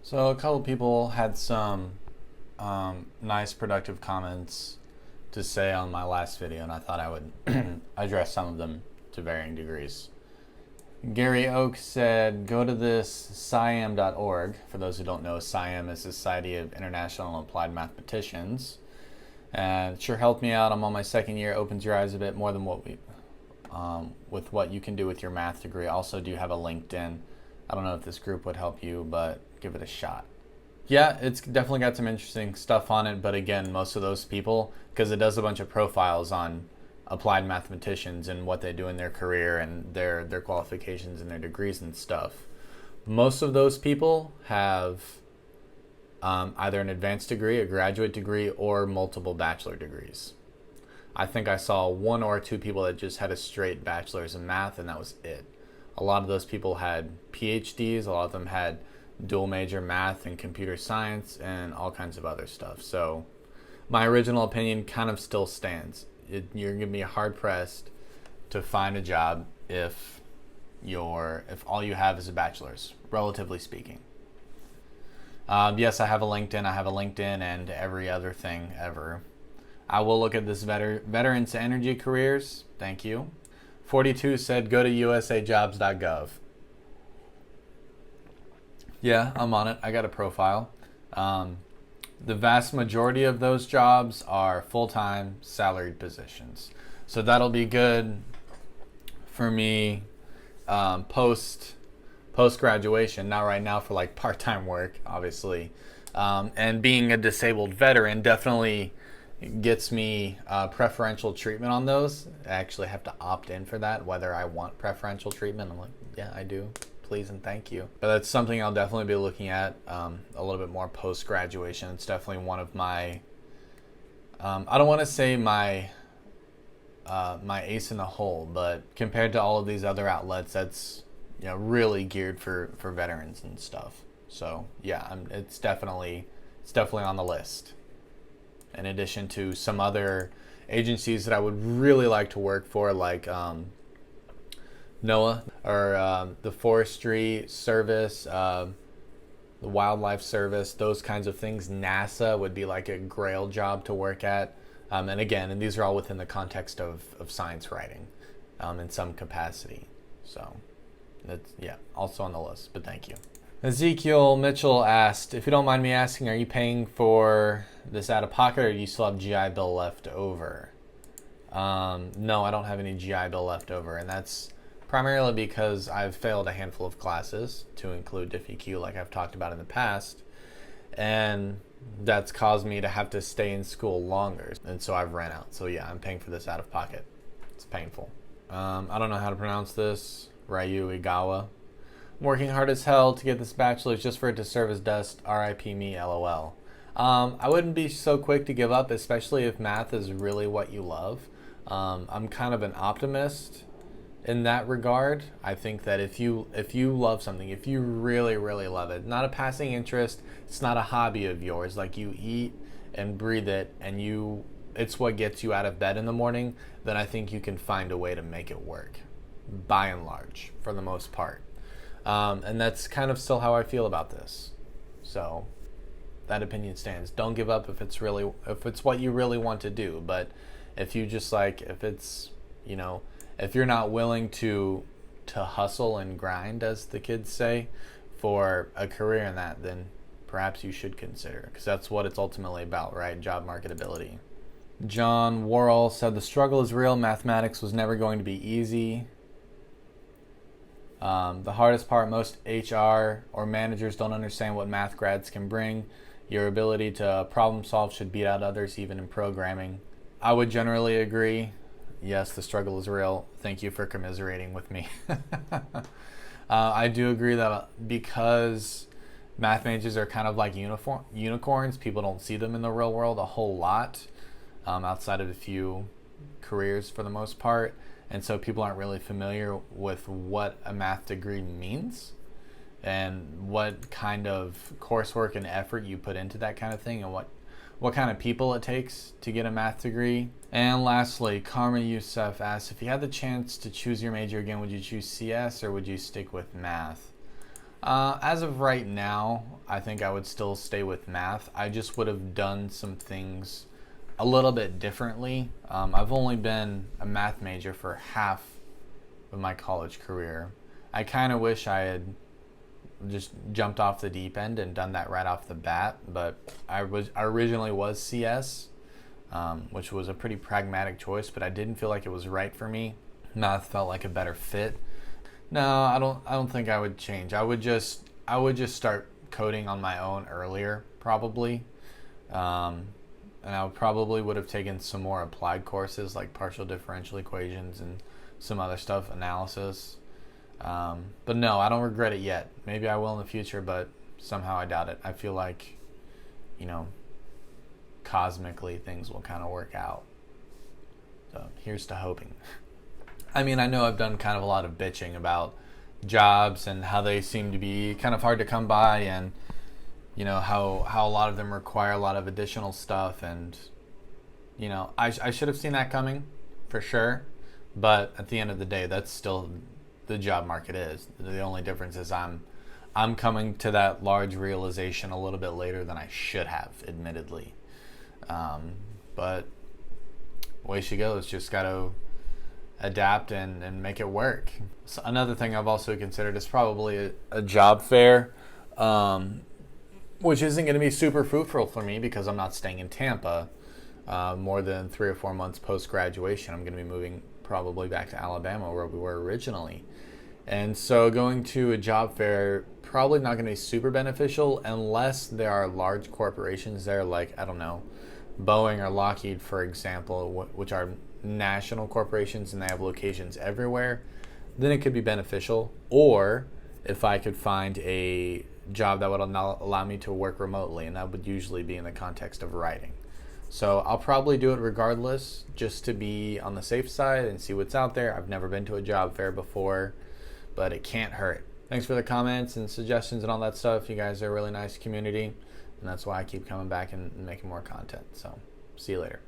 So a couple people had some nice productive comments to say on my last video, and I thought I would address some of them to varying degrees. Gary Oak said, go to this SciAm.org. For those who don't know, SciAm is Society of International and Applied Mathematicians. And it sure helped me out. I'm on my second year. Opens your eyes a bit more than with what you can do with your math degree. Also do have a LinkedIn. I don't know if this group would help you, but give it a shot. Yeah, it's definitely got some interesting stuff on it, but again, most of those people, because it does a bunch of profiles on applied mathematicians and what they do in their career and their qualifications and their degrees and stuff. Most of those people have either an advanced degree, a graduate degree, or multiple bachelor degrees. I think I saw one or two people that just had a straight bachelor's in math, and that was it. A lot of those people had PhDs, a lot of them had dual major math and computer science and all kinds of other stuff. So my original opinion kind of still stands. You're going to be hard pressed to find a job if all you have is a bachelor's, relatively speaking. Yes, I have a LinkedIn and every other thing ever. I will look at this veterans to energy careers. Thank you. 42 said go to usajobs.gov. Yeah, I'm on it. I got a profile. The vast majority of those jobs are full-time salaried positions. So that'll be good for me post graduation. Not right now for like part-time work, obviously. And being a disabled veteran definitely gets me preferential treatment on those. I actually have to opt in for that, whether I want preferential treatment. I'm like, yeah, I do. Please and thank you. But that's something I'll definitely be looking at a little bit more post-graduation. It's definitely one of my, I don't want to say my ace in the hole, but compared to all of these other outlets, that's really geared for veterans and stuff. So yeah, it's definitely on the list. In addition to some other agencies that I would really like to work for, like NOAA or the Forestry Service, the Wildlife Service, those kinds of things. NASA would be like a grail job to work at. And these are all within the context of science writing in some capacity. So that's, also on the list, but thank you. Ezekiel Mitchell asked, if you don't mind me asking, are you paying for this out of pocket or do you still have GI Bill left over? No, I don't have any GI Bill left over, and that's primarily because I've failed a handful of classes, to include DiffEQ, like I've talked about in the past, and that's caused me to have to stay in school longer, and so I've ran out. So yeah, I'm paying for this out of pocket. It's painful. I don't know how to pronounce this. Ryu Igawa. I'm working hard as hell to get this bachelor's just for it to serve as dust. RIP me, LOL. I wouldn't be so quick to give up, especially if math is really what you love. I'm kind of an optimist in that regard. I think that if you love something, if you really, really love it, not a passing interest, it's not a hobby of yours, like you eat and breathe it and it's what gets you out of bed in the morning, then I think you can find a way to make it work, by and large, for the most part. And that's kind of still how I feel about this. So that opinion stands. Don't give up if it's what you really want to do. But if you just if you're not willing to hustle and grind, as the kids say, for a career in that, then perhaps you should consider, because that's what it's ultimately about, right? Job marketability. John Worrell said the struggle is real. Mathematics was never going to be easy. The hardest part, most HR or managers don't understand what math grads can bring. Your ability to problem solve should beat out others, even in programming. I would generally agree. Yes, the struggle is real. Thank you for commiserating with me. I do agree that because math majors are kind of like unicorns, people don't see them in the real world a whole lot, outside of a few careers for the most part. And so people aren't really familiar with what a math degree means and what kind of coursework and effort you put into that kind of thing, and what kind of people it takes to get a math degree. And lastly, Karma Youssef asks, if you had the chance to choose your major again, would you choose CS or would you stick with math? As of right now, I think I would still stay with math. I just would have done some things a little bit differently. I've only been a math major for half of my college career. I kind of wish I had just jumped off the deep end and done that right off the bat, but I originally was CS, which was a pretty pragmatic choice, but I didn't feel like it was right for me. Math felt like a better fit. No, I don't think I would change. I would just start coding on my own earlier, probably. And I probably would have taken some more applied courses like partial differential equations and some other stuff, analysis. But no, I don't regret it yet. Maybe I will in the future, but somehow I doubt it. I feel like, cosmically things will kind of work out. So here's to hoping. I mean, I know I've done kind of a lot of bitching about jobs and how they seem to be kind of hard to come by, and how a lot of them require a lot of additional stuff, and I should have seen that coming for sure, but at the end of the day, that's still the job market is. The only difference is I'm coming to that large realization a little bit later than I should have, admittedly. But way she goes, just got to adapt and make it work. So another thing I've also considered is probably a job fair, which isn't going to be super fruitful for me because I'm not staying in Tampa more than 3 or 4 months post-graduation. I'm going to be moving probably back to Alabama where we were originally. And so going to a job fair probably not going to be super beneficial unless there are large corporations there, like, I don't know, Boeing or Lockheed, for example, which are national corporations and they have locations everywhere. Then it could be beneficial. Or if I could find a job that would allow me to work remotely, and that would usually be in the context of writing. So I'll probably do it regardless, just to be on the safe side and see what's out there. I've never been to a job fair before, but it can't hurt. Thanks for the comments and suggestions and all that stuff. You guys are a really nice community, and that's why I keep coming back and making more content. So see you later.